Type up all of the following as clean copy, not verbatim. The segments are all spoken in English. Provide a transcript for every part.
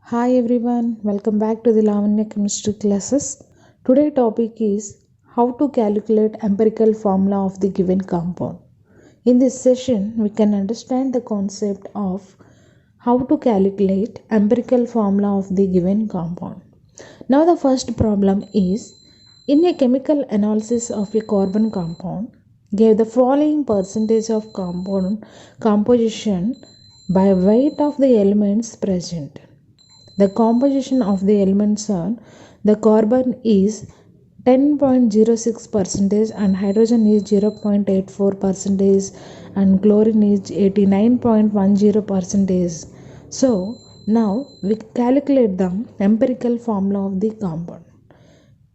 Hi everyone, welcome back to the Lavanya chemistry classes. Today topic is how to calculate empirical formula of the given compound. In this session, we can understand the concept of how to calculate empirical formula of the given compound. Now the first problem is in a chemical analysis of a carbon compound, gave the following percentage of compound composition by weight of the elements present. The composition of the elements are the carbon is 10.06 percentage and hydrogen is 0.84 percentage and chlorine is 89.10 percentage. So now we calculate the empirical formula of the compound.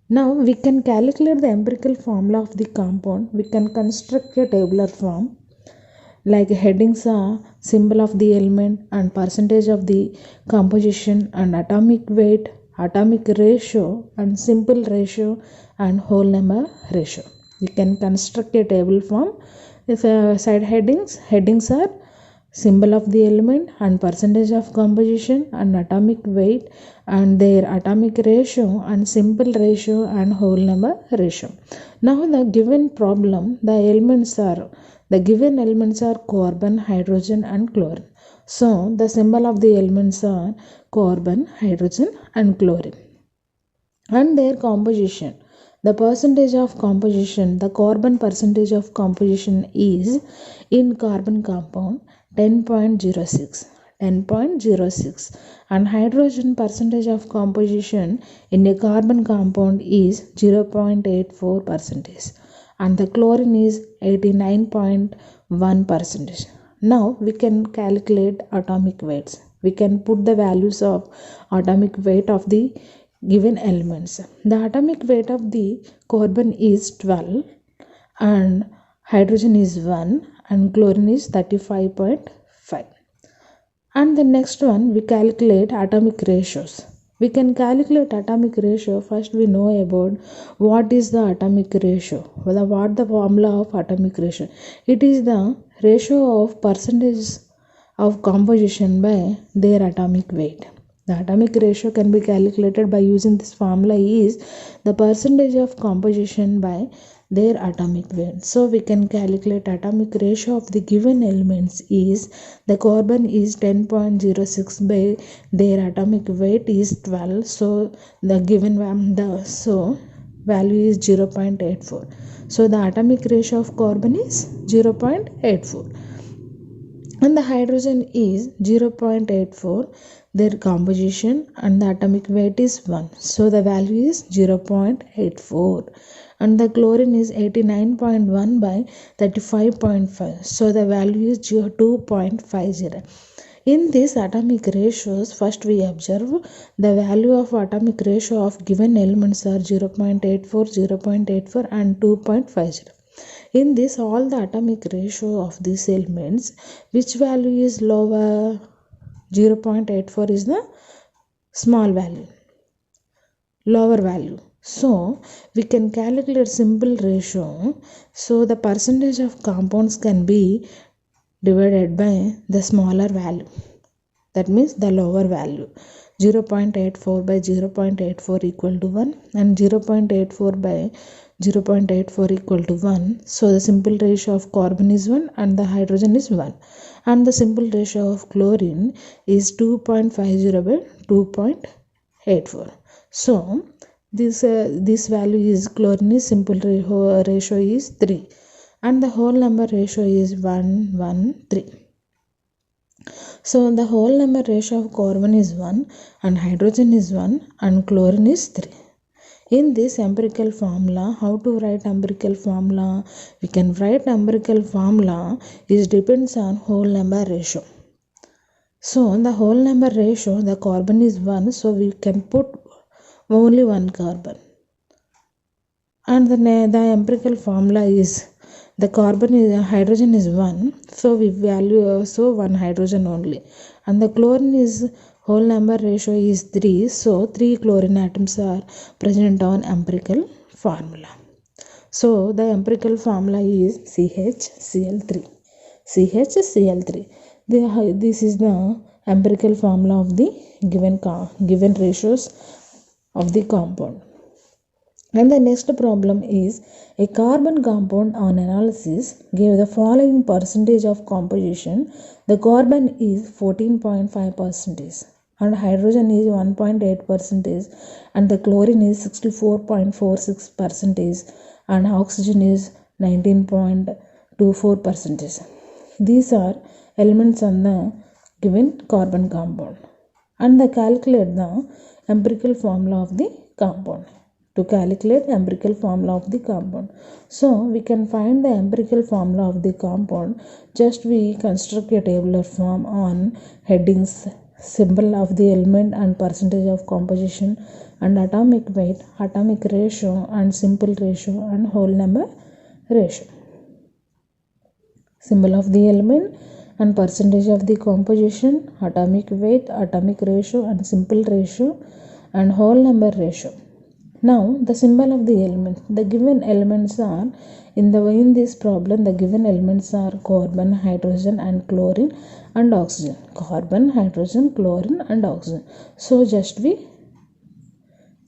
Now we can calculate the empirical formula of the compound. We can construct a tabular form like headings are symbol of the element and percentage of the composition and atomic weight, atomic ratio and simple ratio and whole number ratio. You can construct a table form. If side headings are symbol of the element and percentage of composition and atomic weight and their atomic ratio and simple ratio and whole number ratio. Now the given problem, the given elements are carbon, hydrogen and chlorine. So the symbol of the elements are carbon, hydrogen and chlorine. And their composition. The percentage of composition, the carbon percentage of composition is in carbon compound 10.06. 10.06 and hydrogen percentage of composition in a carbon compound is 0.84 percentage and the chlorine is 89.1 percentage. Now we can calculate atomic weights. We can put the values of atomic weight of the given elements. The atomic weight of the carbon is 12 and hydrogen is 1 and chlorine is 35.5. And the next one we calculate atomic ratios. We can calculate atomic ratio. First we know about what is the atomic ratio. What the formula of atomic ratio. It is the ratio of percentage of composition by their atomic weight. The atomic ratio can be calculated by using this formula is the percentage of composition by their atomic weight. So we can calculate atomic ratio of the given elements is the carbon is 10.06 by their atomic weight is 12. So the given value is 0.84. So the atomic ratio of carbon is 0.84 and the hydrogen is 0.84. Their composition and the atomic weight is 1. So the value is 0.84 and the chlorine is 89.1 by 35.5. So the value is 2.50. In these atomic ratios, first we observe the value of atomic ratio of given elements are 0.84, 0.84 and 2.50. In this all the atomic ratio of these elements, which value is lower? 0.84 is the small value, lower value. So we can calculate simple ratio. So the percentage of compounds can be divided by the smaller value. That means the lower value. 0.84 by 0.84 equal to 1 and 0.84 by 0.84 equal to 1. So the simple ratio of carbon is 1 and the hydrogen is 1 and the simple ratio of chlorine is 2.50 by 2.84. So this value is chlorine is simple ratio is 3 and the whole number ratio is 113. So the whole number ratio of carbon is 1 and hydrogen is 1 and chlorine is 3. In this empirical formula, how to write empirical formula? We can write empirical formula is depends on whole number ratio. So the whole number ratio, the carbon is 1, so we can put only one carbon. And the empirical formula is the hydrogen is 1, so we value also one hydrogen only. And the chlorine is whole number ratio is 3, so 3 chlorine atoms are present on empirical formula. So the empirical formula is CHCl3. CHCl3. This is the empirical formula of the given ratios of the compound. And the next problem is a carbon compound on analysis gave the following percentage of composition. The carbon is 14.5 percentage and hydrogen is 1.8 percentage and the chlorine is 64.46 percentage and oxygen is 19.24 percentage. These are elements on the given carbon compound, and they calculate the empirical formula of the compound. To calculate empirical formula of the compound, so we can find the empirical formula of the compound. Just we construct a tabular form on headings, symbol of the element and percentage of composition and atomic weight, atomic ratio and simple ratio and whole number ratio. Symbol of the element and percentage of the composition, atomic weight, atomic ratio and simple ratio and whole number ratio. Now the symbol of the element. The given elements are in this problem the given elements are carbon, hydrogen and chlorine and oxygen. Carbon, hydrogen, chlorine and oxygen. So just we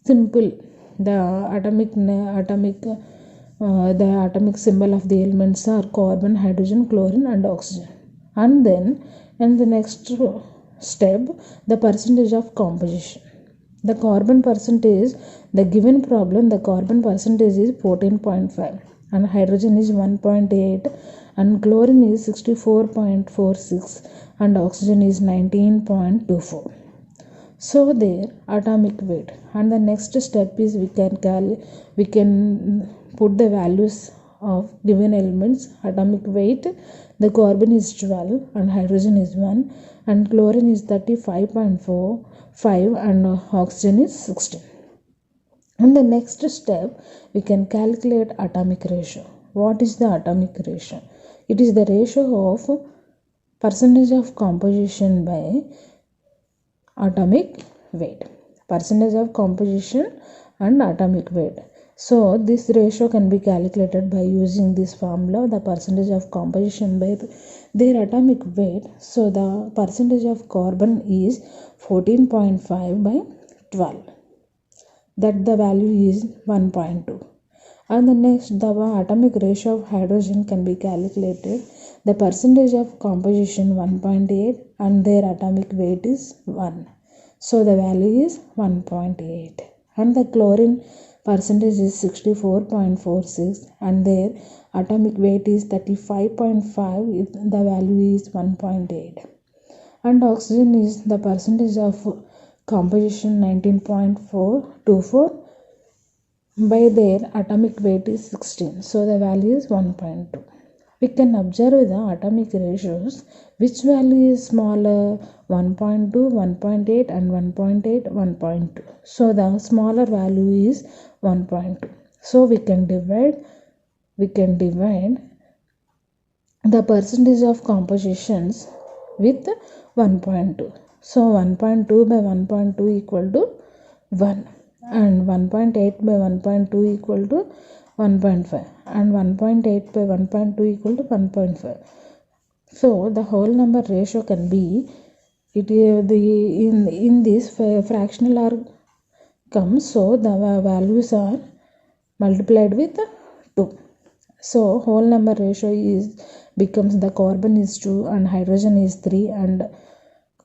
simple the atomic symbol of the elements are carbon, hydrogen, chlorine and oxygen. And then in the next step the percentage of composition. The carbon percentage, the given problem, the carbon percentage is 14.5 and hydrogen is 1.8 and chlorine is 64.46 and oxygen is 19.24. So their atomic weight. And the next step is we can put the values of given elements. Atomic weight, the carbon is 12 and hydrogen is 1 and chlorine is 35.45 and oxygen is 16. And the next step we can calculate atomic ratio. What is the atomic ratio? It is the ratio of percentage of composition by atomic weight. Percentage of composition and atomic weight. So this ratio can be calculated by using this formula, the percentage of composition by their atomic weight. So the percentage of carbon is 14.5 by 12. That the value is 1.2. And the next, the atomic ratio of hydrogen can be calculated. The percentage of composition 1.8 and their atomic weight is 1. So the value is 1.8. And the chlorine percentage is 64.46 and their atomic weight is 35.5. The value is 1.8. And oxygen is the percentage of composition 19.424 by their atomic weight is 16. So the value is 1.2. We can observe the atomic ratios. Which value is smaller? 1.2, 1.8 and 1.8, 1.2. So the smaller value is 1.2. So we can divide the percentage of compositions with 1.2. So 1.2 by 1.2 equal to 1 and 1.8 by 1.2 equal to 1.5 and 1.8 by 1.2 equal to 1.5. So the whole number ratio can be in this fractional are comes, so the values are multiplied with 2. So whole number ratio becomes the carbon is 2 and hydrogen is 3 and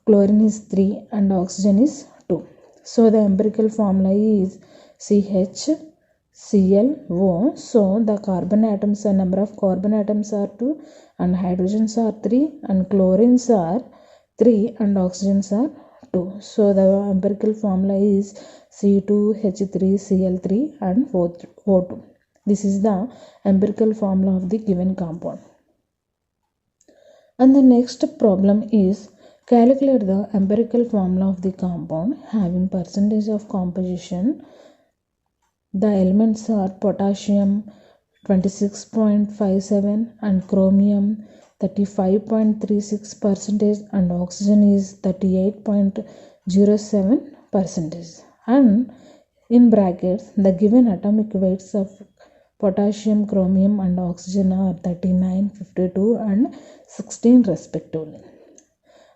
chlorine is 3 and oxygen is 2. So the empirical formula is CHClO. So the carbon atoms, the number of carbon atoms are 2 and hydrogens are 3 and chlorines are 3 and oxygens are 2. So the empirical formula is C2H3Cl3 and O2. This is the empirical formula of the given compound. And the next problem is calculate the empirical formula of the compound having percentage of composition. The elements are potassium 26.57 and chromium 35.36 percentage and oxygen is 38.07 percentage. And in brackets the given atomic weights of potassium, chromium and oxygen are 39, 52 and 16 respectively.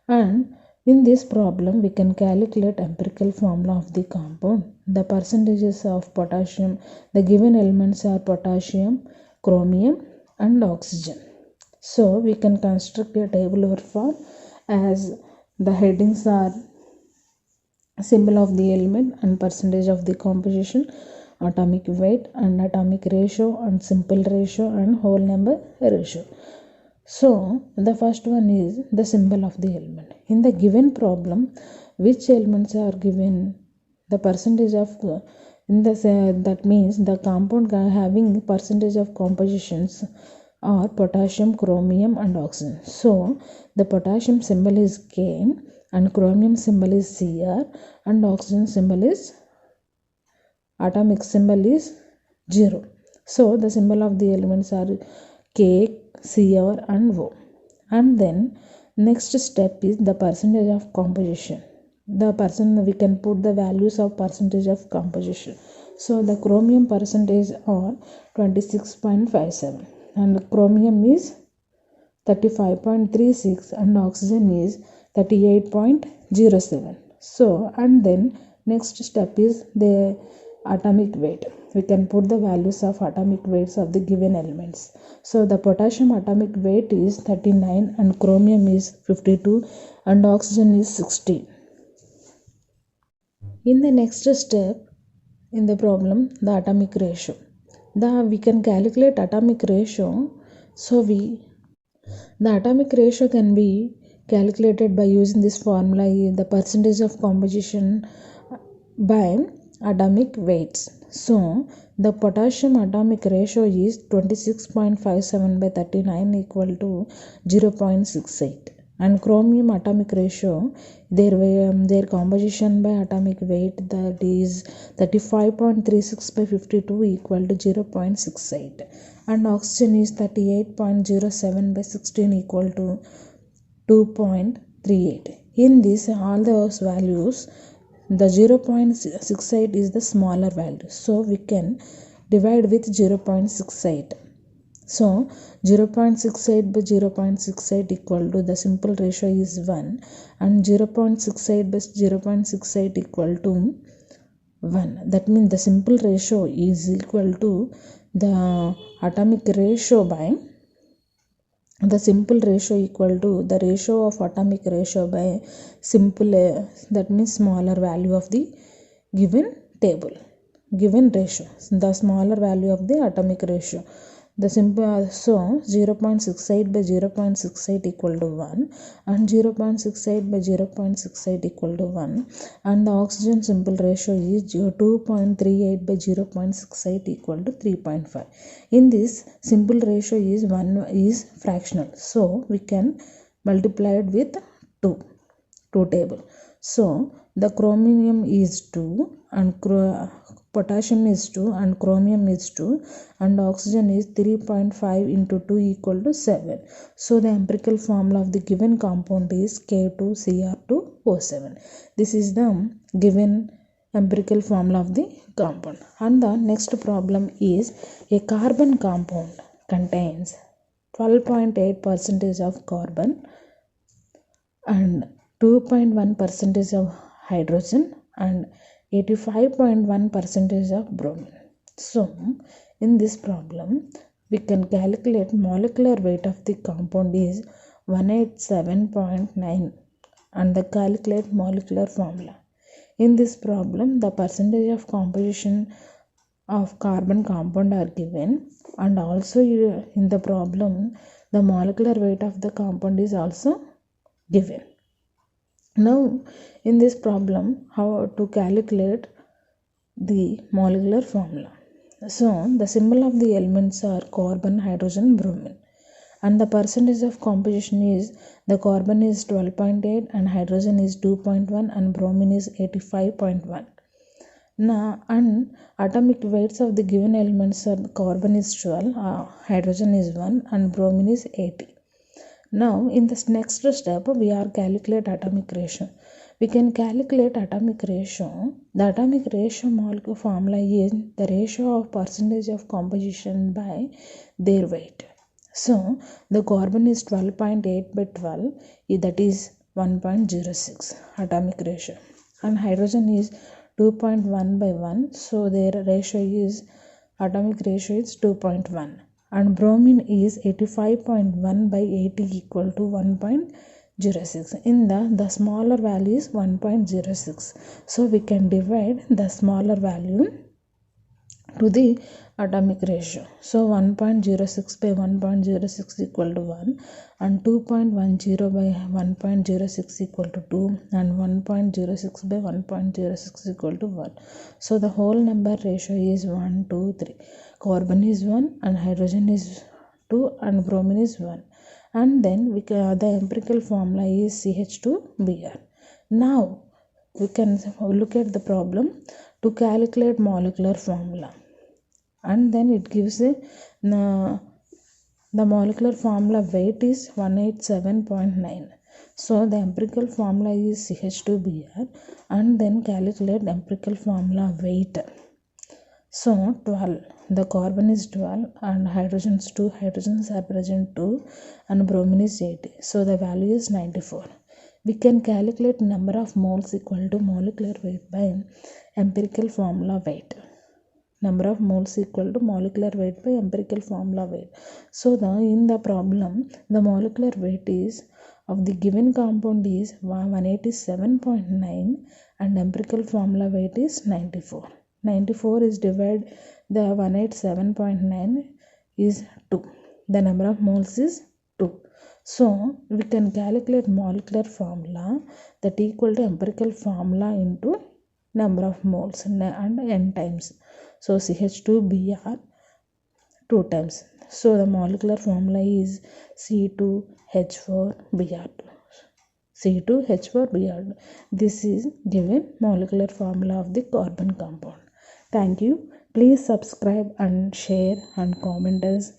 And In this problem, we can calculate empirical formula of the compound. The percentages of potassium, the given elements are potassium, chromium and oxygen. So we can construct a tabular form as the headings are symbol of the element and percentage of the composition, atomic weight and atomic ratio and simple ratio and whole number ratio. So the first one is the symbol of the element. In the given problem, which elements are given? The percentage of that means the compound having percentage of compositions are potassium, chromium and oxygen. So the potassium symbol is K and chromium symbol is Cr and oxygen symbol is atomic symbol is 0. So the symbol of the elements are K, Cr and O. And then next step is the percentage of composition. We can put the values of percentage of composition. So the chromium percentage are 26.57 and chromium is 35.36 and oxygen is 38.07. So and then next step is the atomic weight. We can put the values of atomic weights of the given elements. So the potassium atomic weight is 39 and chromium is 52 and oxygen is 16. In the next step in the problem, the atomic ratio. We can calculate atomic ratio. So the atomic ratio can be calculated by using this formula, the percentage of composition by atomic weights. So the potassium atomic ratio is 26.57 by 39 equal to 0.68 and chromium atomic ratio, their composition by atomic weight, that is 35.36 by 52 equal to 0.68 and oxygen is 38.07 by 16 equal to 2.38. In this all those values, the 0.68 is the smaller value, so we can divide with 0.68. So 0.68 by 0.68 equal to, the simple ratio is 1 and 0.68 by 0.68 equal to 1. That means the simple ratio is equal to the atomic ratio by the simple ratio equal to the ratio of atomic ratio by simple, that means smaller value of the given table, given ratio, the smaller value of the atomic ratio. The simple, so 0.68 by 0.68 equal to 1 and 0.68 by 0.68 equal to 1 and the oxygen simple ratio is 2.38 by 0.68 equal to 3.5. In this simple ratio is 1 is fractional, so we can multiply it with 2 table. So the chromium is 2 and potassium is 2 and chromium is 2 and oxygen is 3.5 into 2 equal to 7. So the empirical formula of the given compound is K2Cr2O7. This is the given empirical formula of the compound. And the next problem is a carbon compound contains 12.8% of carbon and 2.1% of hydrogen and 85.1% of bromine. So in this problem, we can calculate molecular weight of the compound is 187.9 and the calculate molecular formula. In this problem, the percentage of composition of carbon compound are given and also in the problem, the molecular weight of the compound is also given. Now in this problem, how to calculate the molecular formula. So the symbol of the elements are carbon, hydrogen, bromine and the percentage of composition is the carbon is 12.8 and hydrogen is 2.1 and bromine is 85.1. Now and atomic weights of the given elements are carbon is 12, hydrogen is 1 and bromine is 80. Now in this next step, we are calculate atomic ratio. We can calculate atomic ratio. The atomic ratio molecule formula is the ratio of percentage of composition by their weight. So the carbon is 12.8 by 12, that is 1.06 atomic ratio, and hydrogen is 2.1 by 1, so their ratio is atomic ratio is 2.1, and bromine is 85.1 by 80 equal to 1.06. In the smaller value is 1.06, so we can divide the smaller value to the atomic ratio. So 1.06 by 1.06 equal to 1, and 2.10 by 1.06 equal to 2, and 1.06 by 1.06 equal to 1. So the whole number ratio is 1, 2, 3. Carbon is 1 and hydrogen is 2 and bromine is 1. And then the empirical formula is CH2Br. Now we can look at the problem to calculate molecular formula, and then it gives the molecular formula weight is 187.9. So the empirical formula is CH2Br, and then calculate empirical formula weight. So 12, the carbon is 12 and hydrogens 2, hydrogens are present 2, and bromine is 80. So the value is 94. We can calculate number of moles equal to molecular weight by empirical formula weight. Number of moles equal to molecular weight by empirical formula weight. So in the problem, the molecular weight is of the given compound is 187.9 and empirical formula weight is 94. 94 is divided, the 187.9 is 2. The number of moles is 2. So we can calculate molecular formula that equal to empirical formula into number of moles and n times. So CH2Br 2 times. So the molecular formula is C2H4Br2. C2H4Br2. This is given molecular formula of the carbon compound. Thank you. Please subscribe and share and comment us.